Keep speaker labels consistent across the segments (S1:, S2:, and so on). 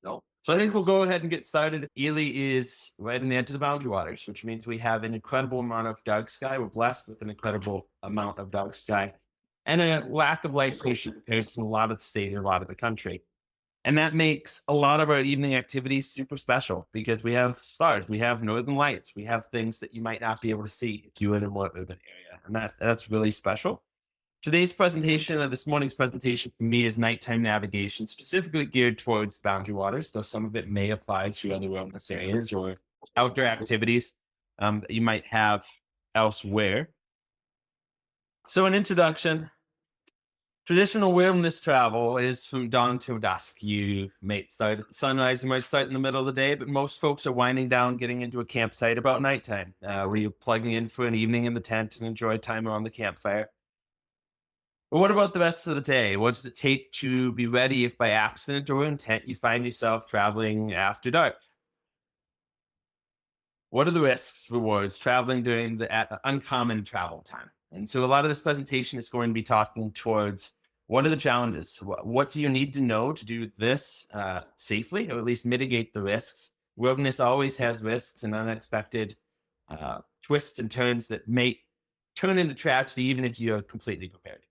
S1: No. So I think we'll go ahead and get started. Ely is right in the edge of the Boundary Waters, which means we have an incredible amount of dark sky. We're blessed with an incredible amount of dark sky and a lack of light pollution compared to a lot of the state or a lot of the country. And that makes a lot of our evening activities super special because we have stars, we have northern lights, we have things that you might not be able to see if you live in a more urban area. And that's really special. Today's presentation, or this morning's presentation for me, is nighttime navigation, specifically geared towards the Boundary Waters, though some of it may apply to other wilderness areas or outdoor activities that you might have elsewhere. So, an introduction. Traditional wilderness travel is from dawn till dusk. You might start at the sunrise, you might start in the middle of the day, but most folks are winding down, getting into a campsite about nighttime, where you're plugging in for an evening in the tent and enjoy time around the campfire. But what about the rest of the day? What does it take to be ready if by accident or intent you find yourself traveling after dark? What are the risks, rewards, traveling during the uncommon travel time? And so a lot of this presentation is going to be talking towards what are the challenges? What do you need to know to do this safely, or at least mitigate the risks? Wilderness always has risks and unexpected twists and turns that may turn into tragedy, even if you're completely prepared.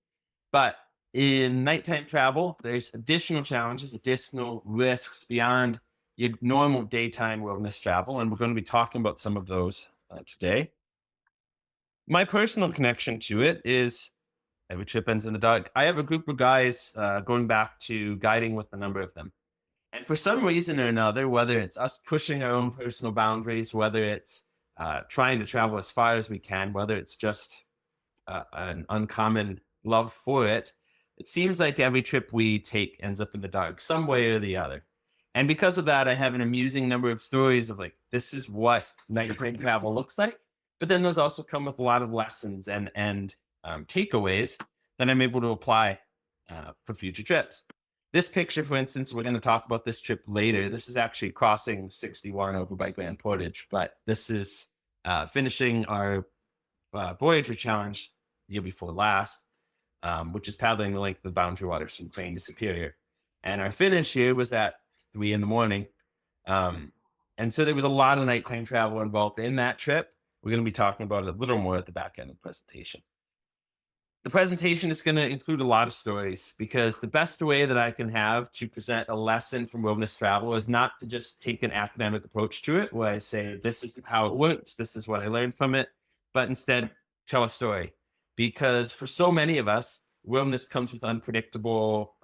S1: But in nighttime travel, there's additional challenges, additional risks beyond your normal daytime wilderness travel. And we're going to be talking about some of those today. My personal connection to it is every trip ends in the dark. I have a group of guys going back to guiding with a number of them. And for some reason or another, whether it's us pushing our own personal boundaries, whether it's trying to travel as far as we can, whether it's just an uncommon love for it, it seems like every trip we take ends up in the dark, some way or the other. And because of that, I have an amusing number of stories of like, this is what nighttime travel looks like. But then those also come with a lot of lessons and takeaways that I'm able to apply for future trips. This picture, for instance, we're going to talk about this trip later. This is actually crossing 61 over by Grand Portage, but this is finishing our Voyager Challenge the year before last, which is paddling the length of the Boundary Waters from Crane to Superior. And our finish here was at 3 in the morning. And so there was a lot of nighttime travel involved in that trip. We're going to be talking about it a little more at the back end of the presentation. The presentation is going to include a lot of stories because the best way that I can have to present a lesson from wilderness travel is not to just take an academic approach to it, where I say, this is how it works, this is what I learned from it, but instead tell a story. Because for so many of us, wilderness comes with unpredictable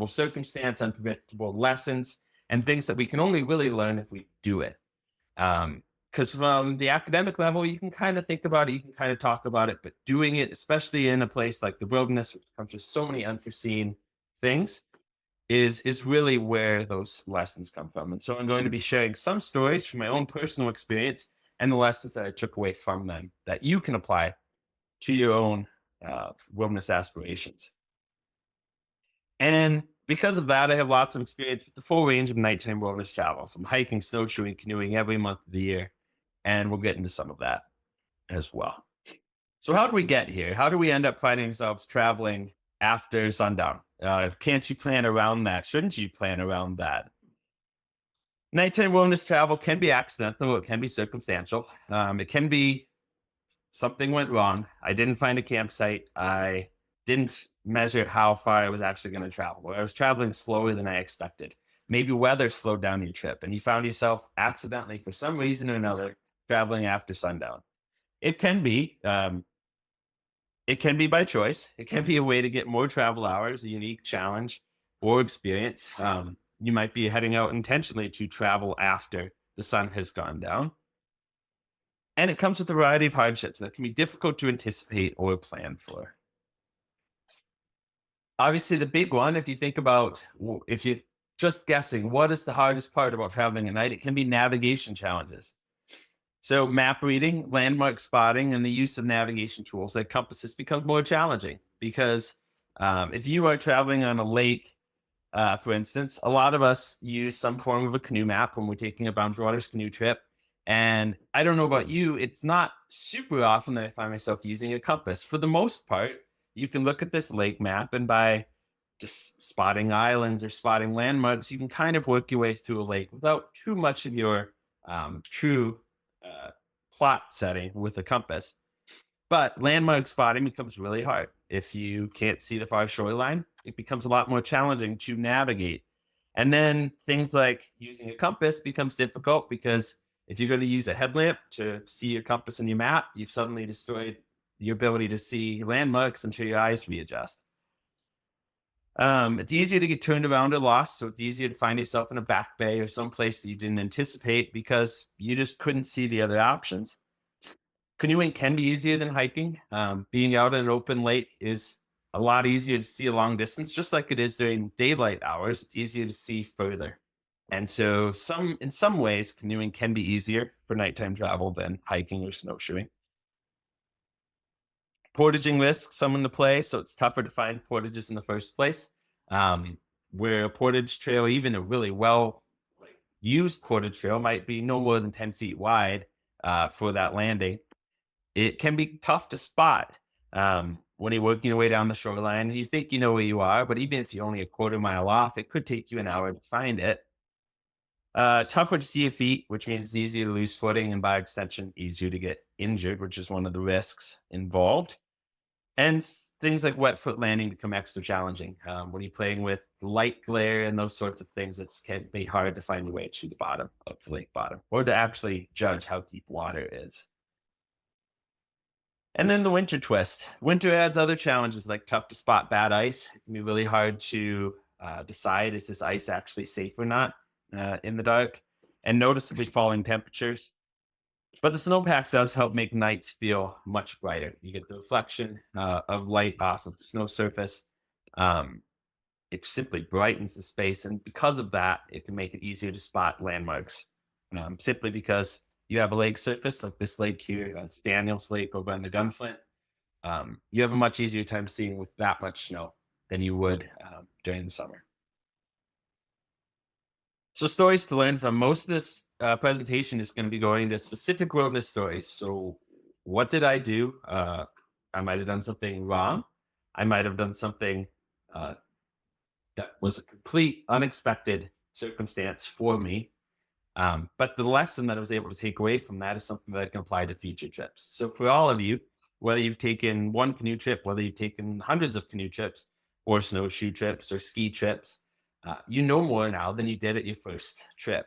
S1: circumstance, unpredictable lessons, and things that we can only really learn if we do it. Because from the academic level, you can kind of think about it, you can kind of talk about it, but doing it, especially in a place like the wilderness, which comes with so many unforeseen things, is really where those lessons come from. And so I'm going to be sharing some stories from my own personal experience and the lessons that I took away from them that you can apply to your own wilderness aspirations. And because of that, I have lots of experience with the full range of nighttime wilderness travel, from hiking, snowshoeing, canoeing every month of the year. And we'll get into some of that as well. So how do we get here? How do we end up finding ourselves traveling after sundown? Can't you plan around that? Shouldn't you plan around that? Nighttime wilderness travel can be accidental. It can be circumstantial. It can be something went wrong. I didn't find a campsite. I didn't measure how far I was actually going to travel. Or I was traveling slower than I expected. Maybe weather slowed down your trip and you found yourself accidentally, for some reason or another, traveling after sundown. It can be by choice. It can be a way to get more travel hours, a unique challenge or experience. You might be heading out intentionally to travel after the sun has gone down. And it comes with a variety of hardships that can be difficult to anticipate or plan for. Obviously, the big one, if you think about, if you're just guessing, what is the hardest part about traveling at night? It can be navigation challenges. So map reading, landmark spotting, and the use of navigation tools like compasses becomes more challenging because if you are traveling on a lake, for instance, a lot of us use some form of a canoe map when we're taking a Boundary Waters canoe trip. And I don't know about you, it's not super often that I find myself using a compass. For the most part, you can look at this lake map and by just spotting islands or spotting landmarks, you can kind of work your way through a lake without too much of your true uh, plot setting with a compass. But landmark spotting becomes really hard. If you can't see the far shoreline, it becomes a lot more challenging to navigate. And then things like using a compass becomes difficult because if you're going to use a headlamp to see your compass and your map, you've suddenly destroyed your ability to see landmarks until your eyes readjust. It's easier to get turned around or lost, so it's easier to find yourself in a back bay or someplace that you didn't anticipate because you just couldn't see the other options. Canoeing can be easier than hiking. Being out in an open lake is a lot easier to see a long distance, just like it is during daylight hours. It's easier to see further. And so in some ways, canoeing can be easier for nighttime travel than hiking or snowshoeing. Portaging risks come into play, so it's tougher to find portages in the first place. Um, where a portage trail, even a really well used portage trail, might be no more than 10 feet wide for that landing, it can be tough to spot when you're working your way down the shoreline. You think you know where you are, but even if you're only a quarter mile off, it could take you an hour to find it. Tougher to see your feet, which means it's easier to lose footing and by extension, easier to get injured, which is one of the risks involved. And things like wet foot landing become extra challenging. When you're playing with light glare and those sorts of things, it can be hard to find your way to the bottom of the lake bottom or to actually judge how deep water is. And then the winter twist. Winter adds other challenges like tough to spot bad ice. It can be really hard to decide is this ice actually safe or not in the dark, and noticeably falling temperatures. But the snowpack does help make nights feel much brighter. You get the reflection of light off of the snow surface. Um, it simply brightens the space. And because of that, it can make it easier to spot landmarks simply because you have a lake surface like this lake here, it's Daniels Lake over on the Gunflint. You have a much easier time seeing with that much snow than you would during the summer. So, stories to learn from. Most of this presentation is going to be going to specific wilderness stories. So, what did I do? I might have done something wrong. I might have done something uh, that was a complete unexpected circumstance for me. But the lesson that I was able to take away from that is something that I can apply to future trips. So for all of you, whether you've taken one canoe trip, whether you've taken hundreds of canoe trips or snowshoe trips or ski trips, you know more now than you did at your first trip.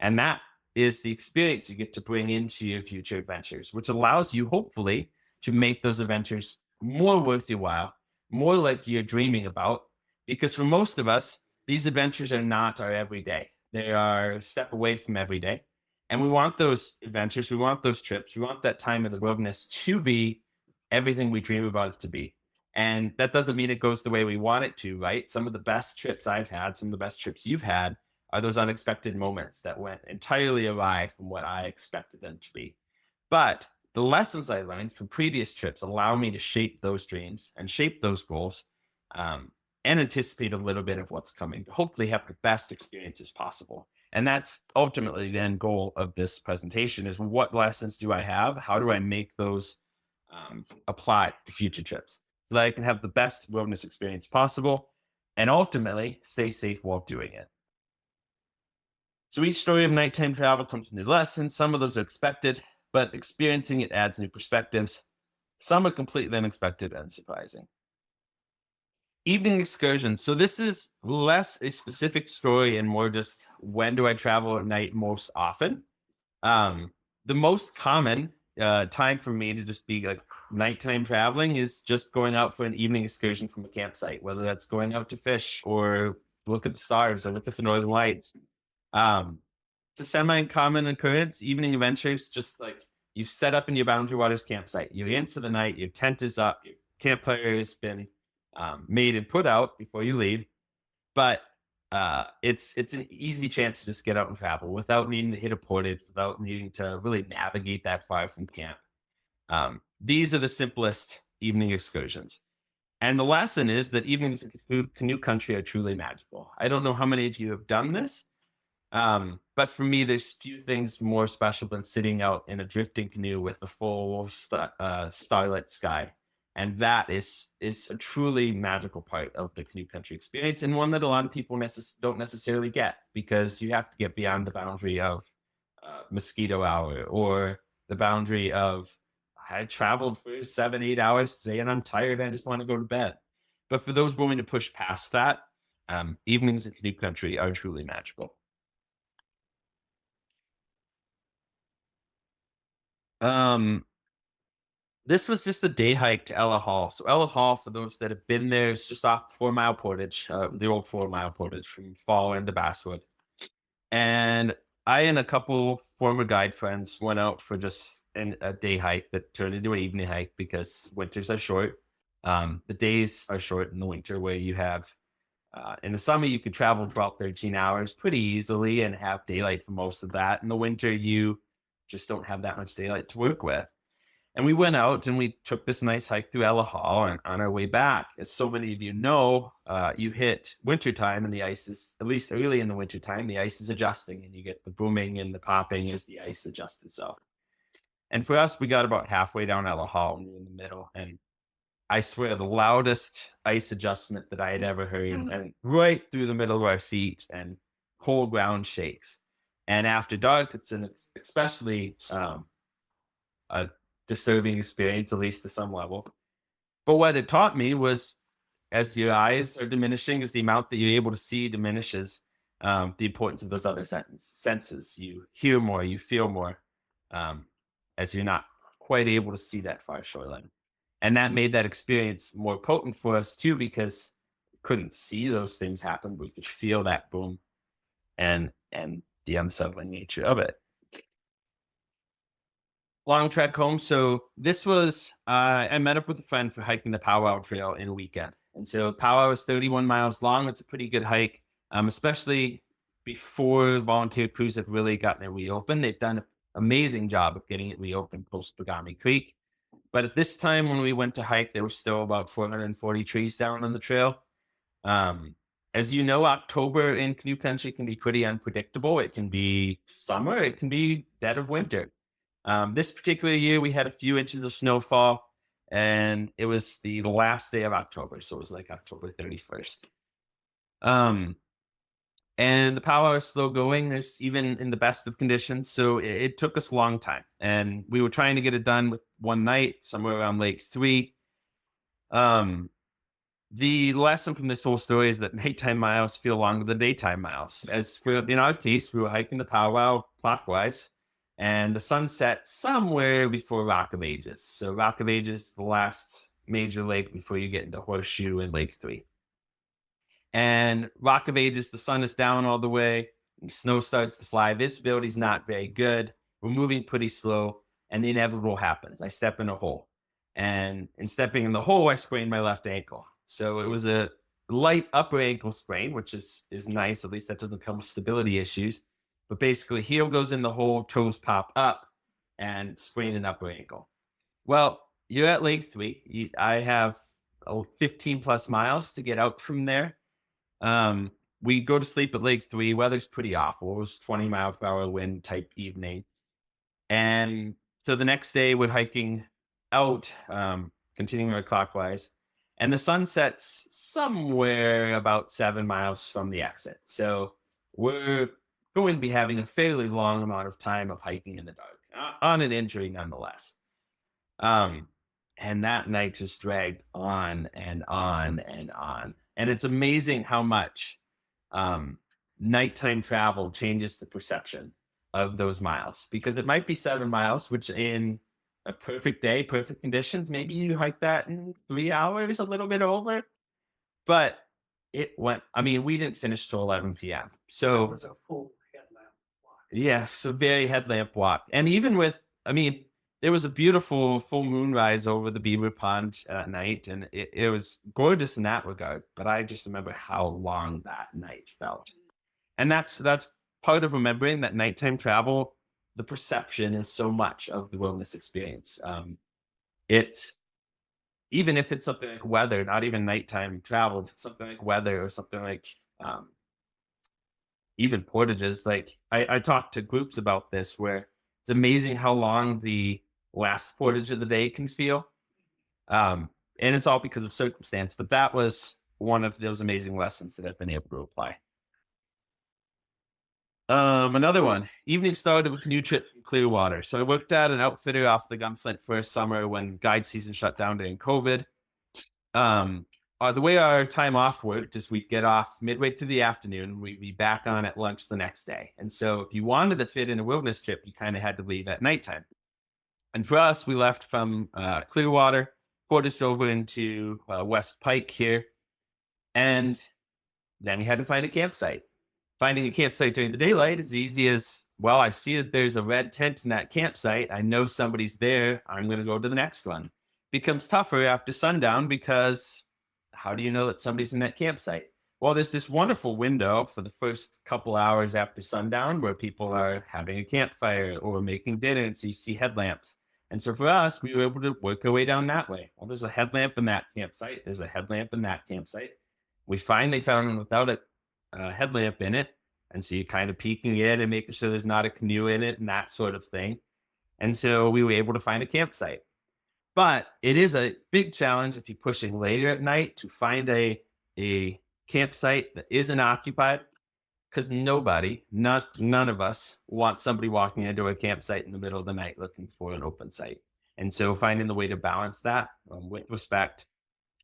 S1: And that is the experience you get to bring into your future adventures, which allows you hopefully to make those adventures more worth your while, more like you're dreaming about. Because for most of us, these adventures are not our everyday. They are a step away from every day. And we want those adventures, we want those trips, we want that time in the wilderness to be everything we dream about it to be. And that doesn't mean it goes the way we want it to, right? Some of the best trips I've had, some of the best trips you've had are those unexpected moments that went entirely awry from what I expected them to be. But the lessons I learned from previous trips allow me to shape those dreams and shape those goals um, and anticipate a little bit of what's coming, hopefully have the best experiences possible. And that's ultimately the end goal of this presentation is what lessons do I have? How do I make those apply to future trips so that I can have the best wilderness experience possible and ultimately stay safe while doing it? So each story of nighttime travel comes with new lessons. Some of those are expected, but experiencing it adds new perspectives. Some are completely unexpected and surprising. Evening excursions. So this is less a specific story and more just when do I travel at night most often? Um, the most common time for me to just be like nighttime traveling is just going out for an evening excursion from a campsite, whether that's going out to fish or look at the stars or look at the northern lights. Um, it's a semi-common occurrence. Evening adventures, just like you've set up in your Boundary Waters campsite. You're in for the night. Your tent is up. Your campfire has been made and put out before you leave. But it's an easy chance to just get out and travel without needing to hit a portage, without needing to really navigate that far from camp. These are the simplest evening excursions. And the lesson is that evenings in canoe country are truly magical. I don't know how many of you have done this, but for me, there's few things more special than sitting out in a drifting canoe with a full starlit sky And that is a truly magical part of the canoe country experience, and one that a lot of people don't necessarily get, because you have to get beyond the boundary of mosquito hour, or the boundary of I traveled for 7, 8 hours today and I'm tired. I just want to go to bed. But for those willing to push past that, evenings in canoe country are truly magical. Um, this was just a day hike to Ella Hall. So Ella Hall, for those that have been there, is just off the 4 Mile Portage, the old 4 Mile Portage from Fall into Basswood. And I and a couple former guide friends went out for just a day hike that turned into an evening hike, because winters are short. The days are short in the winter, where you have in the summer you could travel for about 13 hours pretty easily and have daylight for most of that. In the winter, you just don't have that much daylight to work with. And we went out and we took this nice hike through Ella Hall. And on our way back, as so many of you know, you hit wintertime and the ice is, at least early in the wintertime, the ice is adjusting and you get the booming and the popping as the ice adjusts itself. And for us, we got about halfway down Ella Hall and we were in the middle. And I swear, the loudest ice adjustment that I had ever heard, and right through the middle of our feet, and whole ground shakes. And after dark, it's an especially a disturbing experience, at least to some level. But what it taught me was, as your eyes are diminishing, as the amount that you're able to see diminishes, the importance of those other senses. You hear more, you feel more, um, as you're not quite able to see that far shoreline. And that made that experience more potent for us too, because we couldn't see those things happen, but we could feel that boom and the unsettling nature of it. Long trek home. So this was I met up with a friend for hiking the Powwow Trail in a weekend. And so Powwow is 31 miles long. It's a pretty good hike, especially before volunteer crews have really gotten it reopened. They've done an amazing job of getting it reopened post Pagami Creek. But at this time when we went to hike, there were still about 440 trees down on the trail. Um, as you know, October in canoe country can be pretty unpredictable. It can be summer, it can be dead of winter. This particular year, we had a few inches of snowfall, and it was the last day of October. So it was like October 31st. Um, and the power is slow going. There's even in the best of conditions. So it took us a long time. And we were trying to get it done with one night, somewhere around Lake 3. Um, the lesson from this whole story is that nighttime miles feel longer than daytime miles. As for, in our case, we were hiking the powwow clockwise, and the sun set somewhere before Rock of Ages. So Rock of Ages is the last major lake before you get into Horseshoe and Lake 3. And Rock of Ages, the sun is down all the way, and snow starts to fly. Visibility is not very good. We're moving pretty slow, and the inevitable happens. I step in a hole. And in stepping in the hole, I sprained my left ankle. So it was a light upper ankle sprain, which is nice. At least that doesn't come with stability issues. But basically, heel goes in the hole, toes pop up, and sprain an upper ankle. Well, you're at Lake 3. I have 15 plus miles to get out from there. We go to sleep at Lake 3. Weather's pretty awful. It was 20-mile-per-hour wind type evening. And so the next day we're hiking out, continuing our clockwise, and the sun sets somewhere about 7 miles from the exit. So we're going to be having a fairly long amount of time of hiking in the dark, on an injury nonetheless. Um, and that night just dragged on and on and on. And it's amazing how much um, nighttime travel changes the perception of those miles, because it might be 7 miles, which in a perfect day, perfect conditions, maybe you hike that in 3 hours, a little bit over. But it went, I mean, we didn't finish till 11 p.m. So
S2: It was a full headlamp walk.
S1: yeah, so very headlamp walk. And even with, I mean, there was a beautiful full moonrise over the Beaver Pond at night, and it was gorgeous in that regard. But I just remember how long that night felt. And that's part of remembering that nighttime travel, the perception is so much of the wilderness experience. It's, even if it's something like weather, not even nighttime travel, it's something like weather or something like um, even portages. Like I talked to groups about this, where it's amazing how long the last portage of the day can feel. And it's all because of circumstance. But that was one of those amazing lessons that I've been able to apply. Another one. Evening started with a new trip from Clearwater. So I worked at an outfitter off the Gunflint first summer when guide season shut down during COVID. Um, the way our time off worked is we'd get off midway through the afternoon. We'd be back on at lunch the next day. And so if you wanted to fit in a wilderness trip, you kind of had to leave at nighttime. And for us, we left from Clearwater, portaged over into West Pike here, and then we had to find a campsite. Finding a campsite during the daylight is easy as, well, I see that there's a red tent in that campsite. I know somebody's there. I'm going to go to the next one. Becomes tougher after sundown because how do you know that somebody's in that campsite? Well, there's this wonderful window for the first couple hours after sundown where people are having a campfire or making dinner, and so you see headlamps. And so for us, we were able to work our way down that way. Well, there's a headlamp in that campsite. There's a headlamp in that campsite. We finally found one without a headlamp in it. And so you're kind of peeking in and making sure there's not a canoe in it and that sort of thing. And so we were able to find a campsite. But it is a big challenge if you're pushing later at night to find a campsite that isn't occupied because none of us want somebody walking into a campsite in the middle of the night looking for an open site. And so finding the way to balance that with respect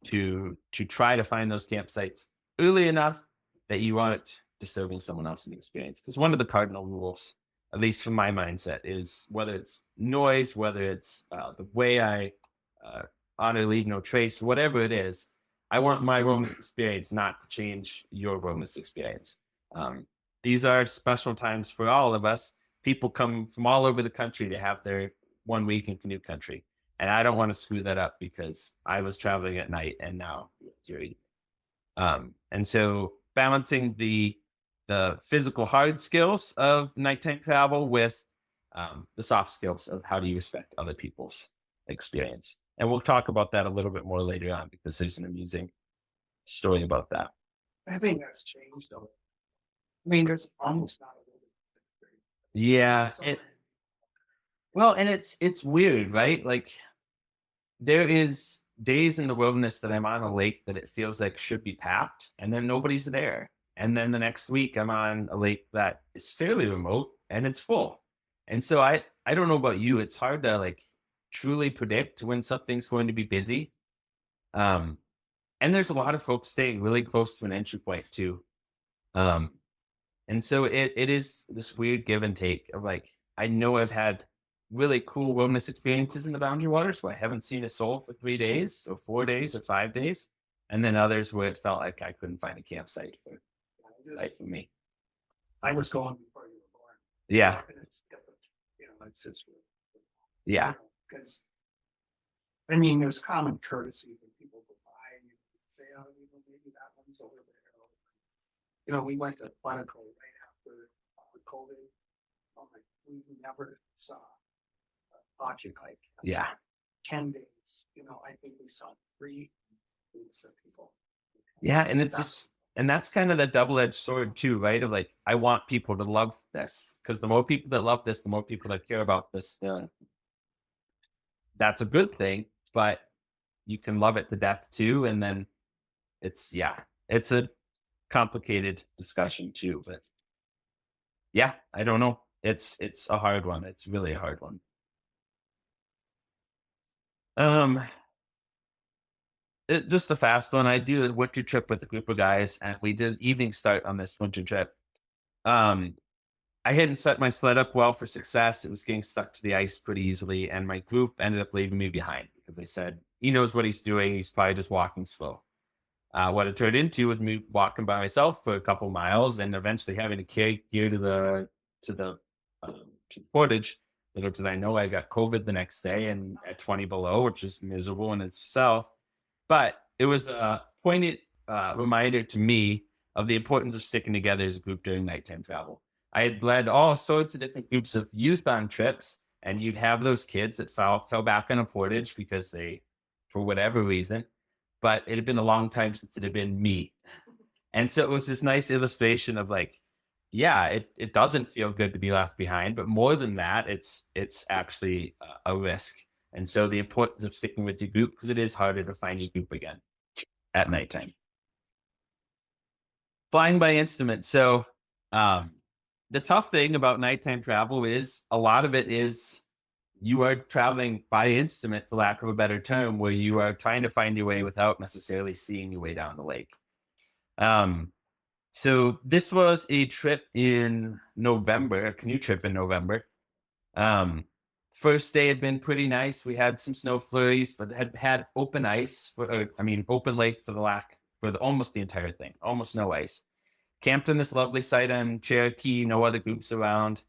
S1: to try to find those campsites early enough that you aren't disturbing someone else in the experience. Because one of the cardinal rules, at least from my mindset, is whether it's noise, whether it's the way I honor, leave no trace, whatever it is, I want my wellness experience not to change your wellness experience. These are special times for all of us. People come from all over the country to have their 1 week in canoe country. And I don't want to screw that up because I was traveling at night and now during. And so balancing the physical hard skills of nighttime travel with the soft skills of how do you respect other people's experience. And we'll talk about that a little bit more later on because there's an amusing story about that.
S2: I think that's changed though. I mean, there's almost not a little experience.
S1: Yeah.
S2: So,
S1: Well, and it's weird, right? Like there is days in the wilderness that I'm on a lake that it feels like should be packed, and then nobody's there. And then the next week I'm on a lake that is fairly remote and it's full. And so I don't know about you, it's hard to like truly predict when something's going to be busy. Um, and there's a lot of folks staying really close to an entry point too. Um, and so it is this weird give and take of like, I know I've had really cool wilderness experiences in the Boundary Waters where I haven't seen a soul for 3 days or 4 days or 5 days. And then others where it felt like I couldn't find a campsite for me.
S2: I was going before you were born.
S1: Yeah.
S2: And it's different. It's just
S1: Yeah.
S2: because I mean, there's common courtesy when people go by and you say, oh, maybe that one's over there. We went to Quantico right after COVID. Oh my, we never saw occupy
S1: Yeah.
S2: 10 days. I think we saw 3 groups of people.
S1: Yeah. And it's just, and that's kind of the double-edged sword too, right? Of like, I want people to love this because the more people that love this, the more people that care about this. That's a good thing, but you can love it to death too. And then it's a complicated discussion too, but yeah, I don't know. It's a hard one. It's really a hard one. Um, just a fast one. I do a winter trip with a group of guys, and we did evening start on this winter trip. Um, I hadn't set my sled up well for success. It was getting stuck to the ice pretty easily, and my group ended up leaving me behind because they said he knows what he's doing. He's probably just walking slow. What it turned into was me walking by myself for a couple miles and eventually having to carry gear to portage. Little did I know I got COVID the next day and at 20 below, which is miserable in itself. But it was a poignant reminder to me of the importance of sticking together as a group during nighttime travel. I had led all sorts of different groups of youth on trips, and you'd have those kids that fell back on a portage because they, for whatever reason, but it had been a long time since it had been me. And so it was this nice illustration of like, yeah, it doesn't feel good to be left behind, but more than that, it's actually a risk. And so the importance of sticking with your group, because it is harder to find your group again at nighttime. Flying by instrument. So the tough thing about nighttime travel is a lot of it is you are traveling by instrument, for lack of a better term, where you are trying to find your way without necessarily seeing your way down the lake. So this was a trip in November, a canoe trip in November. First day had been pretty nice. We had some snow flurries, but had open ice, open lake for almost the entire thing, almost no ice. Camped in this lovely site on Cherokee, no other groups around.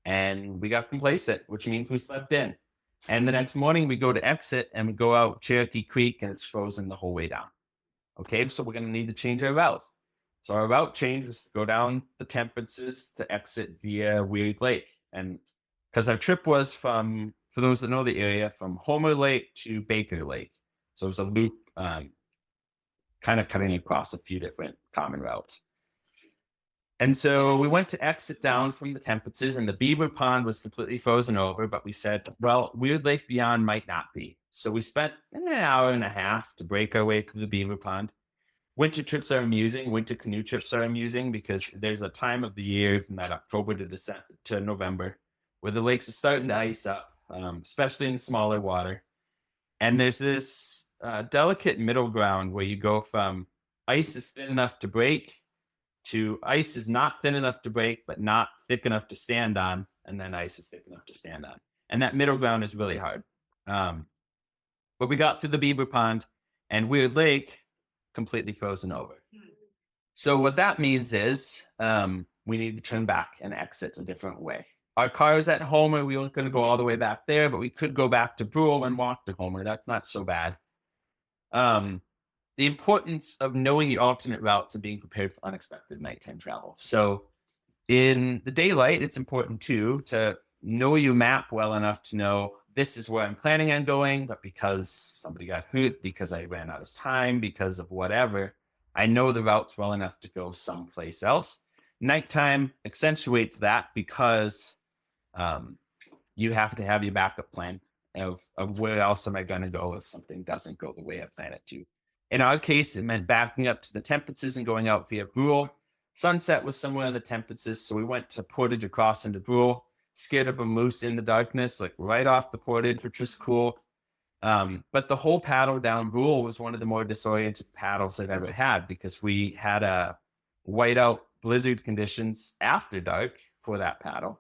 S1: And we got complacent, which means we slept in. And the next morning we go to exit and we go out Cherokee Creek and it's frozen the whole way down. Okay, so we're going to need to change our route. So our route change was to go down the Temperances to exit via Weird Lake. And because our trip was for those that know the area, from Homer Lake to Baker Lake. So it was a loop kind of cutting across a few different common routes. And so we went to exit down from the Temperances and the beaver pond was completely frozen over, but we said, well, Weird Lake beyond might not be. So we spent an hour and a half to break our way through the beaver pond. Winter trips are amusing. Winter canoe trips are amusing because there's a time of the year from that October to November where the lakes are starting to ice up, especially in smaller water. And there's this delicate middle ground where you go from ice is thin enough to break to ice is not thin enough to break, but not thick enough to stand on. And then ice is thick enough to stand on. And that middle ground is really hard. But we got to the beaver pond and Weird Lake completely frozen over. So what that means is we need to turn back and exit a different way. Our car is at Homer. We weren't going to go all the way back there, but we could go back to Brule and walk to Homer. That's not so bad. The importance of knowing the alternate routes and being prepared for unexpected nighttime travel. So in the daylight, it's important too to know your map well enough to know this is where I'm planning on going, but because somebody got hurt, because I ran out of time, because of whatever, I know the routes well enough to go someplace else. Nighttime accentuates that because you have to have your backup plan of where else am I going to go if something doesn't go the way I plan it to. In our case, it meant backing up to the Temperances and going out via Brule. Sunset was somewhere in the Temperances, so we went to portage across into Brule. Scared up a moose in the darkness, like right off the portage, which was cool. But the whole paddle down Brule was one of the more disoriented paddles I've ever had because we had a whiteout blizzard conditions after dark for that paddle.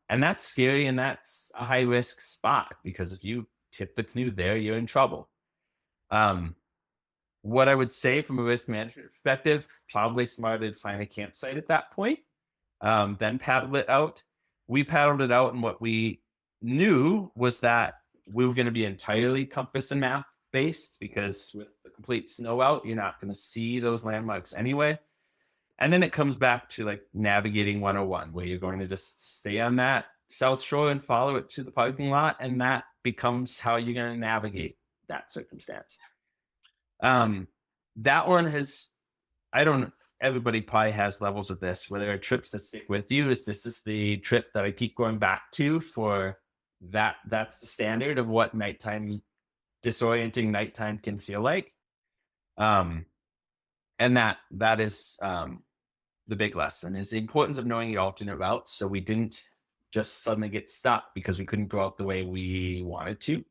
S1: And that's scary and that's a high risk spot because if you tip the canoe there, you're in trouble. What I would say from a risk management perspective, probably smarter to find a campsite at that point, then paddle it out. We paddled it out, and what we knew was that we were going to be entirely compass and map based because with the complete snow out, you're not going to see those landmarks anyway. And then it comes back to like navigating 101, where you're going to just stay on that south shore and follow it to the parking lot. And that becomes how you're going to navigate that circumstance. That one has, everybody probably has levels of this, where there are trips that stick with you. This is the trip that I keep going back to for that. That's the standard of what disorienting nighttime can feel like. And that is the big lesson is the importance of knowing the alternate routes. So we didn't just suddenly get stuck because we couldn't go out the way we wanted to.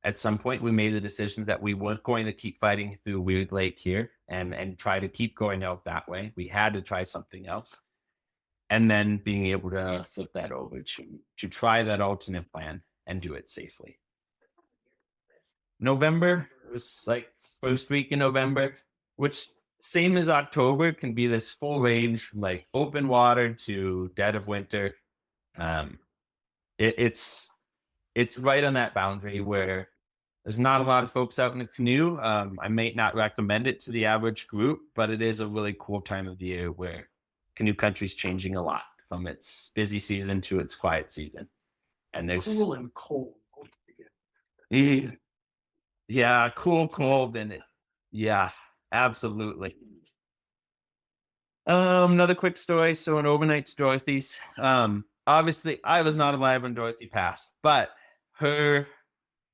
S1: At some point, we made the decision that we weren't going to keep fighting through Weird Lake here and try to keep going out that way. We had to try something else. And then being able to flip that over to try that alternate plan and do it safely. November was like first week in November, which same as October can be this full range from like open water to dead of winter. It's right on that boundary where there's not a lot of folks out in a canoe. I may not recommend it to the average group, but it is a really cool time of the year where canoe country's changing a lot from its busy season to its quiet season. And there's
S2: cool and cold.
S1: Yeah, cold, and yeah, absolutely. Another quick story. So an overnight Dorothy's. obviously I was not alive when Dorothy passed, but her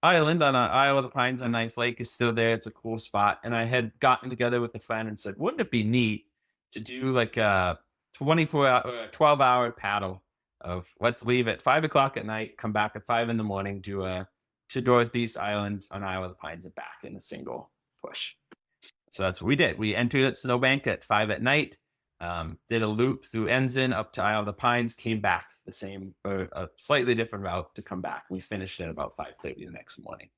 S1: island on Isle of the Pines on Ninth Lake is still there. It's a cool spot. And I had gotten together with a friend and said, wouldn't it be neat to do like a 24 hour, 12-hour paddle of let's leave at 5 o'clock at night, come back at 5 in the morning, do a to Dorothy's Island on Isle of the Pines and back in a single push. So that's what we did. We entered at Snowbank at 5 at night, did a loop through Ensign up to Isle of the Pines, came back the same or a slightly different route to come back. We finished at about 5:30 the next morning.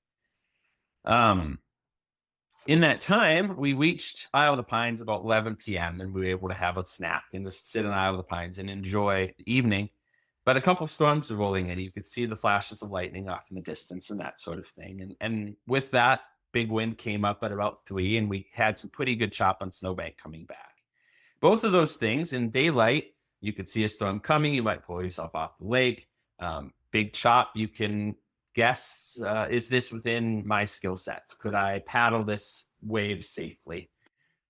S1: In that time, we reached Isle of the Pines about 11 p.m. and we were able to have a snack and just sit on Isle of the Pines and enjoy the evening. But a couple of storms were rolling in. You could see the flashes of lightning off in the distance and that sort of thing. And with that, big wind came up at about 3, and we had some pretty good chop on Snowbank coming back. Both of those things in daylight, you could see a storm coming. You might pull yourself off the lake. Big chop, you can guess, is this within my skill set? Could I paddle this wave safely?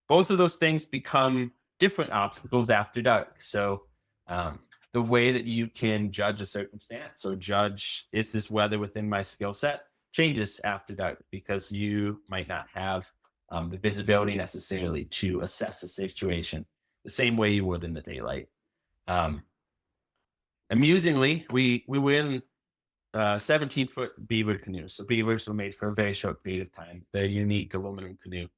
S1: Both of those things become different obstacles after dark. So the way that you can judge a circumstance or judge, is this weather within my skill set, changes after dark because you might not have the visibility necessarily to assess a situation the same way you would in the daylight. Um, Amusingly, we were in 17-foot beaver canoes. So beavers were made for a very short period of time. They're unique aluminum canoe.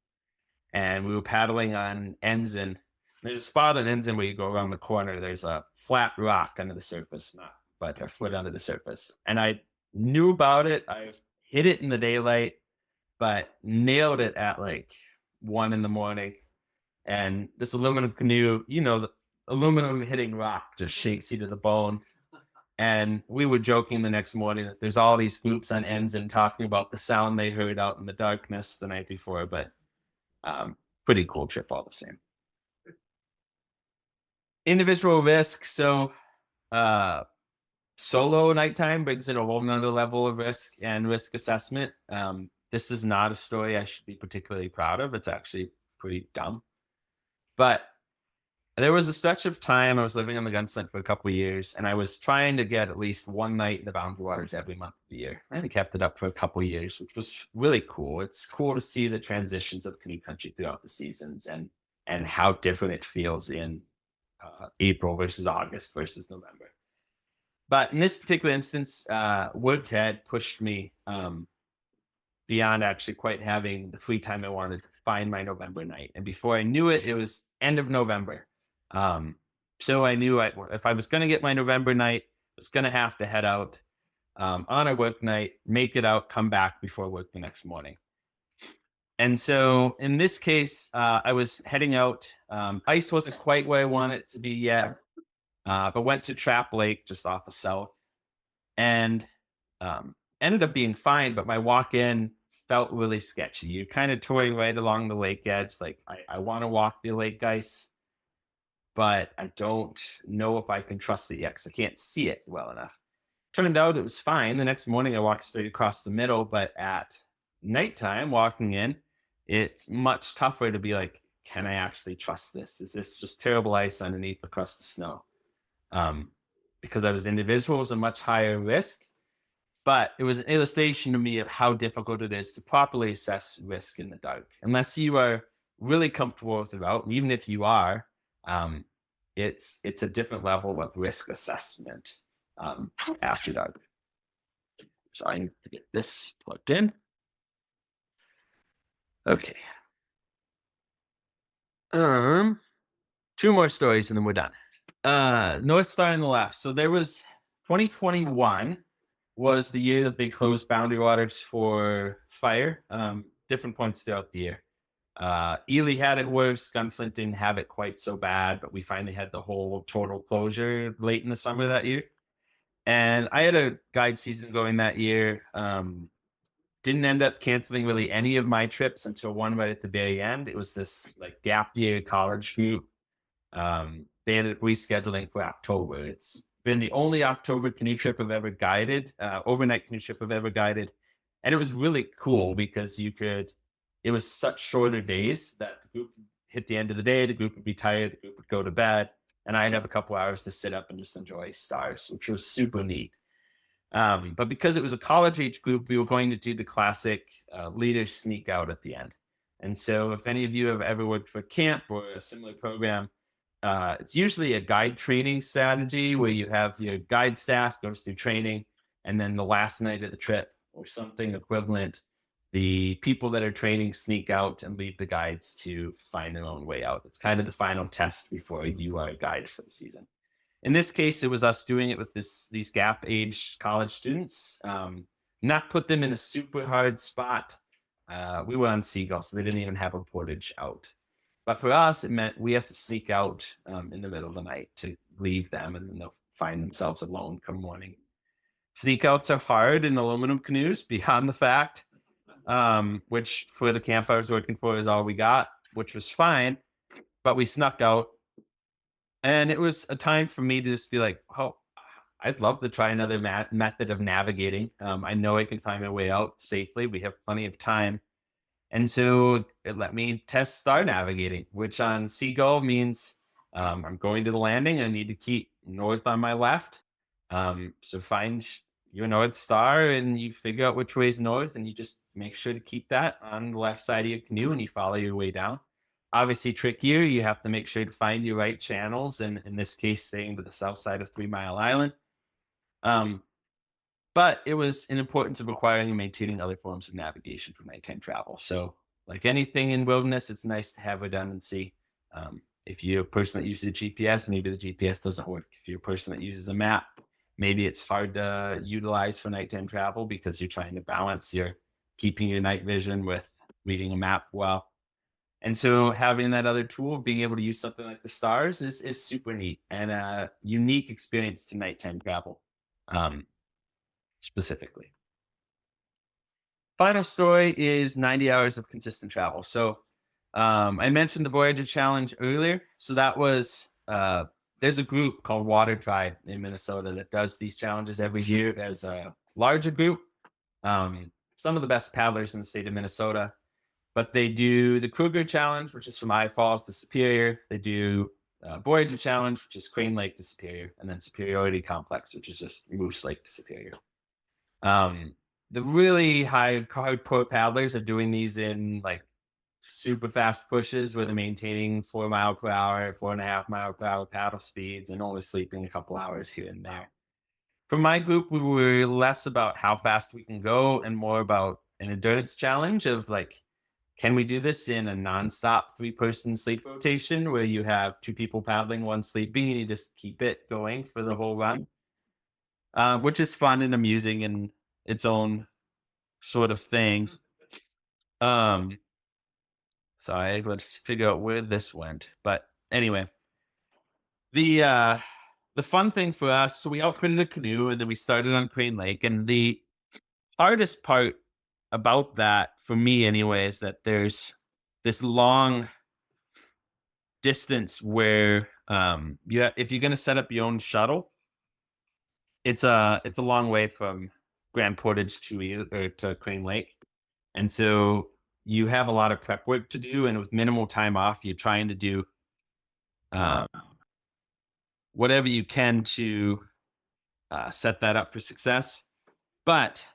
S1: And we were paddling on Ensign. There's a spot on Ensign where you go around the corner. There's a flat rock under the surface, not but a foot under the surface. And I knew about it. I hit it in the daylight, but nailed it at like 1 in the morning. And this aluminum canoe, the aluminum hitting rock just shakes you to the bone. And we were joking the next morning that there's all these groups on Ensign talking about the sound they heard out in the darkness the night before, but pretty cool trip all the same. Individual risk. So solo nighttime brings in a whole nother level of risk and risk assessment. This is not a story I should be particularly proud of. It's actually pretty dumb. But there was a stretch of time I was living on the Gunflint for a couple of years, and I was trying to get at least one night in the Boundary Waters every month of the year. I kept it up for a couple of years, which was really cool. It's cool to see the transitions of canoe country throughout the seasons and how different it feels in April versus August versus November. But in this particular instance, work had pushed me beyond actually quite having the free time I wanted to find my November night. And before I knew it, it was end of November. So I knew if I was going to get my November night, I was going to have to head out on a work night, make it out, come back before work the next morning. And so in this case, I was heading out. Ice wasn't quite where I wanted it to be yet, but went to Trap Lake just off of South and ended up being fine. But my walk in felt really sketchy. You're kind of touring right along the lake edge. Like I want to walk the lake ice, but I don't know if I can trust it yet because I can't see it well enough. Turned out it was fine. The next morning I walked straight across the middle, but at nighttime walking in, it's much tougher to be like, can I actually trust this? Is this just terrible ice underneath the crust of snow? Because I was individual, it was a much higher risk, but it was an illustration to me of how difficult it is to properly assess risk in the dark. Unless you are really comfortable with the route, and even if you are, it's a different level of risk assessment after dark. So I need to get this plugged in. Okay. 2 more stories and then we're done. North Star on the left. So there was 2021 was the year that they closed Boundary Waters for fire. Different points throughout the year. Ely had it worse. Gunflint didn't have it quite so bad, but we finally had the whole total closure late in the summer that year. And I had a guide season going that year. Didn't end up canceling really any of my trips until one right at the very end. It was this like gap year college group. They ended up rescheduling for October. It's been the only October canoe trip I've ever guided, overnight canoe trip I've ever guided. And it was really cool because it was such shorter days that the group hit the end of the day, the group would be tired, the group would go to bed. and I'd have a couple hours to sit up and just enjoy stars, which was super neat. But because it was a college age group, we were going to do the classic leaders sneak out at the end. And so, if any of you have ever worked for camp or a similar program, it's usually a guide training strategy where you have your guide staff goes through training, and then the last night of the trip or something equivalent, the people that are training sneak out and leave the guides to find their own way out. It's kind of the final test before you are a guide for the season. In this case, it was us doing it with these gap age college students. Not put them in a super hard spot. We were on Seagull, so they didn't even have a portage out. But for us, it meant we have to sneak out in the middle of the night to leave them, and then they'll find themselves alone come morning. Sneak outs are hard in aluminum canoes, beyond the fact, which for the camp I was working for is all we got, which was fine. But we snuck out, and it was a time for me to just be like, oh, I'd love to try another method of navigating. I know I can find my way out safely. We have plenty of time. And so it let me test star navigating, which on Seagull means I'm going to the landing. I need to keep north on my left. So find your North Star and you figure out which way is north, and you just make sure to keep that on the left side of your canoe and you follow your way down. Obviously, trickier. You have to make sure to find your right channels, and in this case, staying to the south side of 3 Mile Island. Um, but it was an importance of acquiring and maintaining other forms of navigation for nighttime travel. So, like anything in wilderness, it's nice to have redundancy. If you're a person that uses a GPS, maybe the GPS doesn't work. If you're a person that uses a map, maybe it's hard to utilize for nighttime travel because you're trying to balance your keeping your night vision with reading a map well. And so having that other tool, being able to use something like the stars is super neat and a unique experience to nighttime travel, um, specifically. Final story is 90 hours of consistent travel. So I mentioned the Voyager Challenge earlier. So that was there's a group called Water Tribe in Minnesota that does these challenges every year as a larger group. Some of the best paddlers in the state of Minnesota. But they do the Kruger Challenge, which is from I Falls to Superior. They do Voyager Challenge, which is Crane Lake to Superior, and then Superiority Complex, which is just Moose Lake to Superior. The really hardcore paddlers are doing these in like super fast pushes where they're maintaining 4 mile per hour, 4.5 mile per hour paddle speeds, and only sleeping a couple hours here and there. For my group, we were less about how fast we can go and more about an endurance challenge of like, can we do this in a nonstop 3-person sleep rotation where you have 2 people paddling, 1 sleeping, and you just keep it going for the whole run? Which is fun and amusing in its own sort of thing. Um, Sorry, let's figure out where this went. But anyway, the uh, the fun thing for us, so we outfitted a canoe and then we started on Crane Lake, and the hardest part about that for me anyway is that there's this long distance where if you're going to set up your own shuttle, it's a long way from Grand Portage to Crane Lake, and so you have a lot of prep work to do, and with minimal time off, you're trying to do uh, whatever you can to set that up for success. But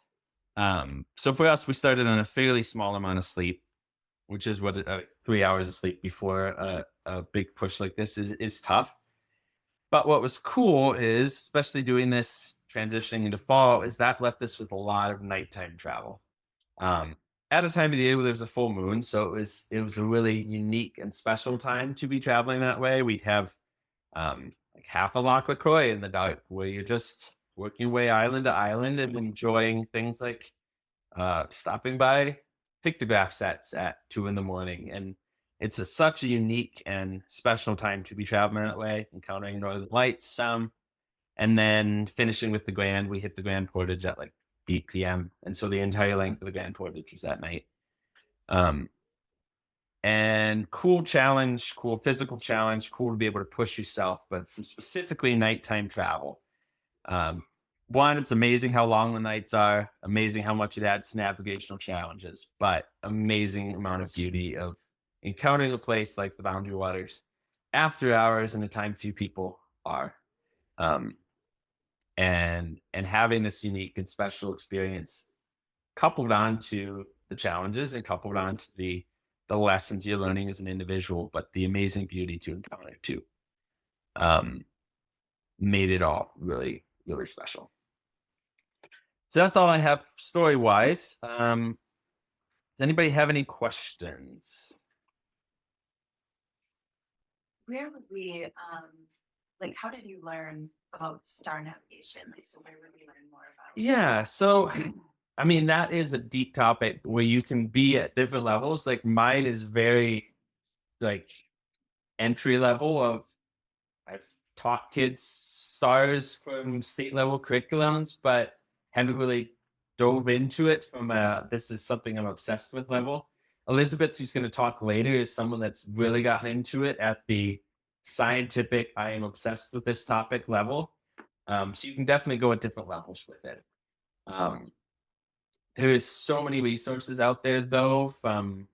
S1: so for us, we started on a fairly small amount of sleep, which is what 3 hours of sleep before a big push like this is tough. But what was cool is, especially doing this transitioning into fall, is that left us with a lot of nighttime travel. Um, at a time of the year where there's a full moon, so it was a really unique and special time to be traveling that way. We'd have like half a Loch LaCroix in the dark, where you're just working your way island to island and enjoying things like stopping by pictograph sets at 2 in the morning. And it's such a unique and special time to be traveling that way, encountering northern lights. And then finishing with the Grand, we hit the Grand Portage at like 8 p.m. And so the entire length of the Grand Portage was that night. Um, and cool challenge, cool physical challenge, cool to be able to push yourself, but specifically nighttime travel. Um, One, it's amazing how long the nights are, amazing how much it adds to navigational challenges, but amazing amount of beauty of encountering a place like the Boundary Waters. after hours and a time few people are. Um, and having this unique and special experience coupled on to the challenges and coupled on to the lessons you're learning as an individual, but the amazing beauty to encounter too, um, made it all really, really special. So that's all I have story wise. Does anybody have any questions?
S3: Where would we, like, how did you learn about star navigation? Like, so where would we learn more about?
S1: Yeah. So, I mean, that is a deep topic where you can be at different levels. Like mine is very like entry level of I've taught kids stars from state level curriculums, but haven't really dove into it from a this is something I'm obsessed with level. Elizabeth, who's going to talk later, is someone that's really gotten into it at the scientific, I am obsessed with this topic level. So you can definitely go at different levels with it. Um, there is so many resources out there, though, from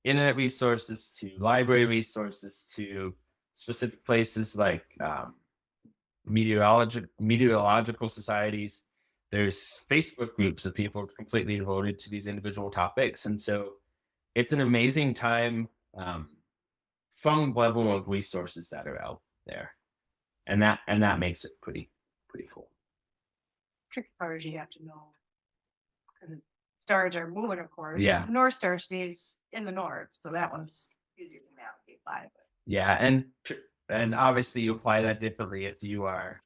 S1: internet resources to library resources to specific places like meteorological societies. There's Facebook groups of people completely devoted to these individual topics, and so it's an amazing time from level of resources that are out there, and that makes it pretty cool.
S3: Tricky part is you have to know, because stars are moving, of course.
S1: Yeah.
S3: The North Star stays in the north, so that one's easier to navigate by. But
S1: Yeah, and obviously you apply that differently if you are,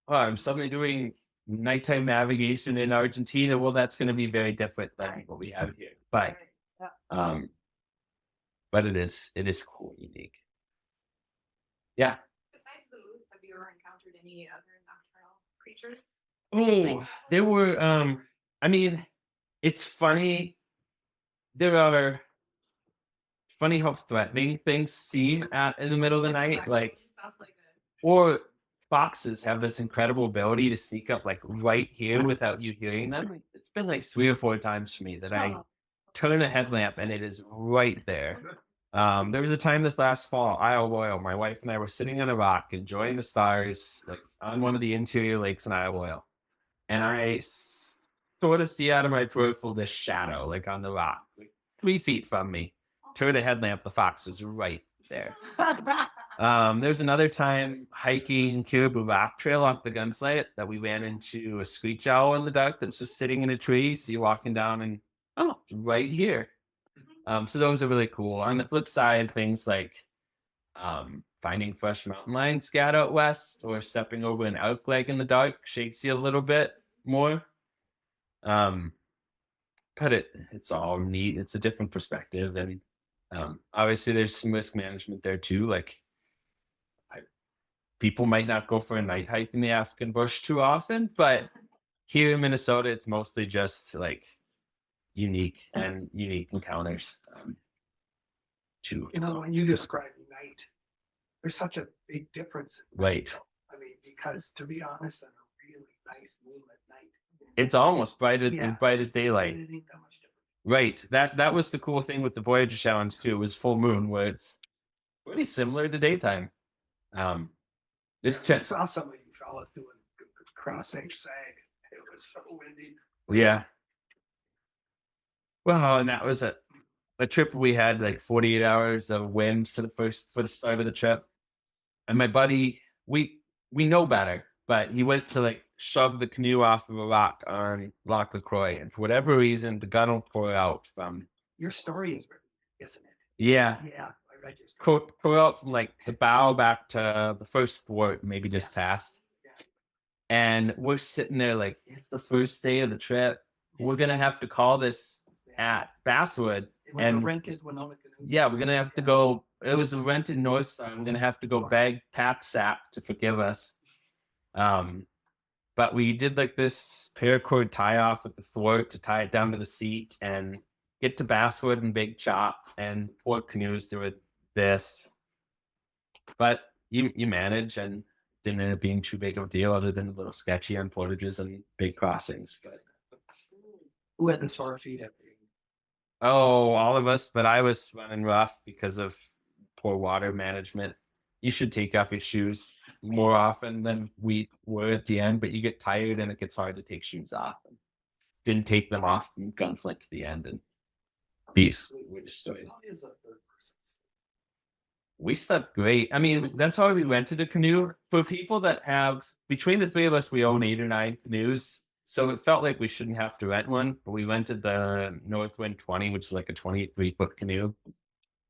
S1: oh, I'm suddenly doing nighttime navigation in Argentina. Well, that's going to be very different than what we have here. But
S3: yeah.
S1: but it is cool, unique. Yeah.
S3: Besides the moose, have you ever encountered any other nocturnal creatures?
S1: Oh, there were. I mean, it's funny. There are funny how threatening things seem in the middle of the night, like.
S3: Sounds like
S1: Or foxes have this incredible ability to sneak up like right here without you hearing them. It's been like 3 or 4 times for me that I turn a headlamp and it is right there. There was a time this last fall, Isle Royale, my wife and I were sitting on a rock enjoying the stars, like on one of the interior lakes in Isle Royale. And I sort of see out of my peripheral this shadow, like on the rock, like 3 feet from me. Turn a headlamp, the fox is right there. There's another time hiking Caribou Rock Trail off the Gunflight that we ran into a screech owl in the dark that's just sitting in a tree. So you're walking down and right here. So those are really cool. On the flip side, things like finding fresh mountain lion scat out west or stepping over an elk leg in the dark shakes you a little bit more. But it's all neat. It's a different perspective, and obviously there's some risk management there too. Like people might not go for a night hike in the African bush too often, but here in Minnesota, it's mostly just like unique encounters. Too.
S2: When you describe night, there's such a big difference.
S1: Right.
S2: I mean, because to be honest, on a really nice moonlit night,
S1: it's almost bright as daylight.
S2: it ain't that much different.
S1: Right. That was the cool thing with the Voyager challenge too. It was full moon, where it's pretty similar to daytime. This
S2: I saw some of you fellas doing cross sag. It was so windy.
S1: Yeah. Well, and that was a trip we had like 48 hours of wind for the start of the trip. And my buddy, we know better, but he went to like shove the canoe off of a rock on Loch LaCroix, and for whatever reason, the gun will pour out from.
S2: Your story is written, isn't it?
S1: Yeah.
S2: Yeah, I read your story.
S1: Pour out from like the bow back to the first thwart, maybe just past.
S2: Yeah.
S1: And we're sitting there like, it's the first day of the trip. We're gonna have to call this at Basswood.
S2: It was a rented Winona canoe.
S1: Yeah, we're gonna have to go. It was a rented North Star. I'm gonna have to go beg Pat Sapp to forgive us. But we did like this paracord tie off with the thwart to tie it down to the seat and get to Basswood and Big Chop and port canoes through this. But you manage, and didn't end up being too big of a deal other than a little sketchy on portages and big crossings. But
S2: Who had the sore feet at the
S1: all of us, but I was running rough because of poor water management. you should take off your shoes more often than we were at the end, but you get tired and it gets hard to take shoes off. Didn't take them off from Gunflint to the end, and peace. We just started.
S2: How is the third person?
S1: We slept great. I mean, that's why we rented a canoe. For people that have, between the three of us, we own 8 or 9 canoes. So it felt like we shouldn't have to rent one, but we rented the Northwind 20, which is like a 23-foot canoe.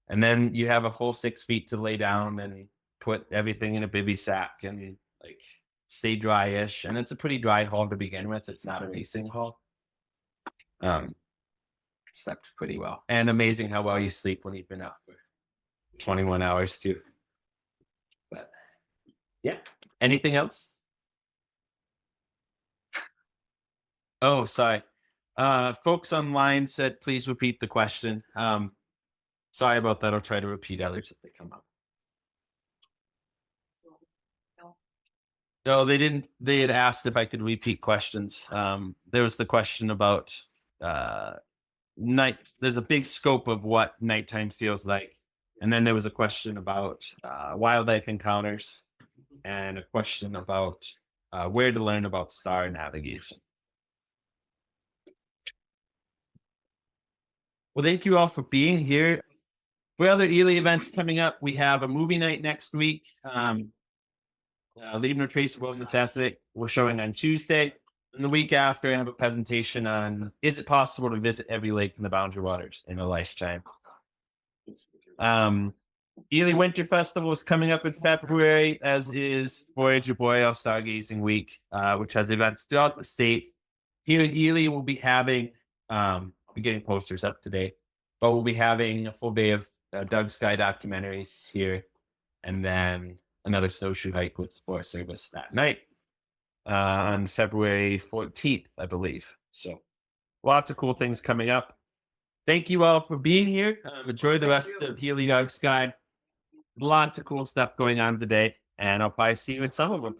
S1: And then you have a full 6 feet to lay down and put everything in a bivy sack and like stay dry-ish. And it's a pretty dry hull to begin with. It's not a racing hull. Slept pretty well. And amazing how well you sleep when you've been up for 21 hours too. But yeah. Anything else? Oh, sorry. Folks online said, please repeat the question. Sorry about that. I'll try to repeat others if they come up. No, they didn't. They had asked if I could repeat questions. There was the question about night. There's a big scope of what nighttime feels like. And then there was a question about wildlife encounters and a question about where to learn about star navigation. Well, thank you all for being here. For other Ely events coming up, we have a movie night next week. Leaving a Trace of World Fantastic. We're showing on Tuesday. And the week after, I have a presentation on is it possible to visit every lake in the Boundary Waters in a lifetime. Ely Winter Festival is coming up in February, as is Voyager Boreal Stargazing Week, which has events throughout the state. Here at Ely, we'll be having, we're getting posters up today, but we'll be having a full day of Dark Sky documentaries here, and then another snowshoe hike with the Forest Service that night on February 14th, I believe. So lots of cool things coming up. Thank you all for being here. Enjoy the rest of Ely Dark Sky. Lots of cool stuff going on today, and I'll probably see you in some of them.